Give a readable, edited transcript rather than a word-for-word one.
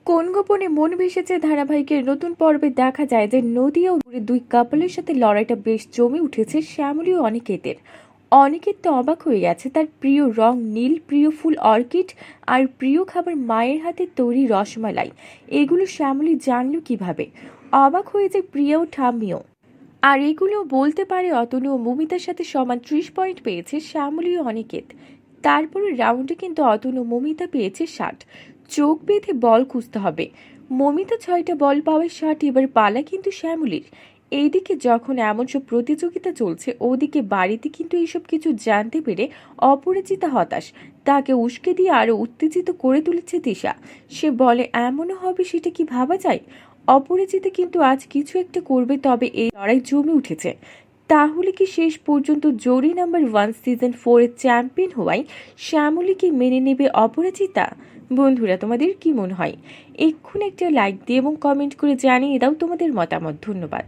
কোন গোপনে মন ভেসেছে ধারাবাহিকের নতুন পর্বে দেখা যায় যে নদী ও দূরে দুই কাপলের সাথে লড়াইটা বেশ জমে উঠেছে শ্যামলী ও অনিকেতের। অনিকেত তো অবাক হয়ে গেছে, তার প্রিয় রং নীল, প্রিয় ফুল অর্কিড, আর প্রিয় খাবার মায়ের হাতে তৈরি রসমালাই। এগুলো শ্যামলী জানলো কিভাবে? অবাক হয়ে যায় প্রিয়া ও ঠাম্মিও। আর এগুলো বলতে পারে অতনু ও মমিতার সাথে সমান 30 পয়েন্ট পেয়েছে শ্যামলী ও অনিকেত। তারপরে রাউন্ডে কিন্তু অতনু মমিতা পেয়েছে 60। চোখ বেঁধে বল খুঁজতে হবে। মমিতা 6টা বল পাওয়ায় 60, এবার পালা কিন্তু শ্যামলীর। এইদিকে যখন এমন সব প্রতিযোগিতা চলছে, ওদিকে বাড়িতে কিন্তু এইসব কিছু জানতে পেরে অপরিচিতা হতাশ। তাকে উস্কে দিয়ে আরো উত্তেজিত করে তুলেছে তিশা। সে বলে এমনও হবে সেটা কি ভাবা যায়? অপরিচিতা কিন্তু আজ কিছু একটা করবে, তবে এই লড়াই জমে উঠেছে। তাহলে কি শেষ পর্যন্ত জোড়ি নাম্বার 1 সিজন 4 এর চ্যাম্পিয়ন হওয়ায় শ্যামলীকে মেনে নেবে অপরাজিতা? বন্ধুরা, তোমাদের কি মনে হয়? এক্ষুনি একটা লাইক দিয়ে এবং কমেন্ট করে জানিয়ে দাও তোমাদের মতামত। ধন্যবাদ।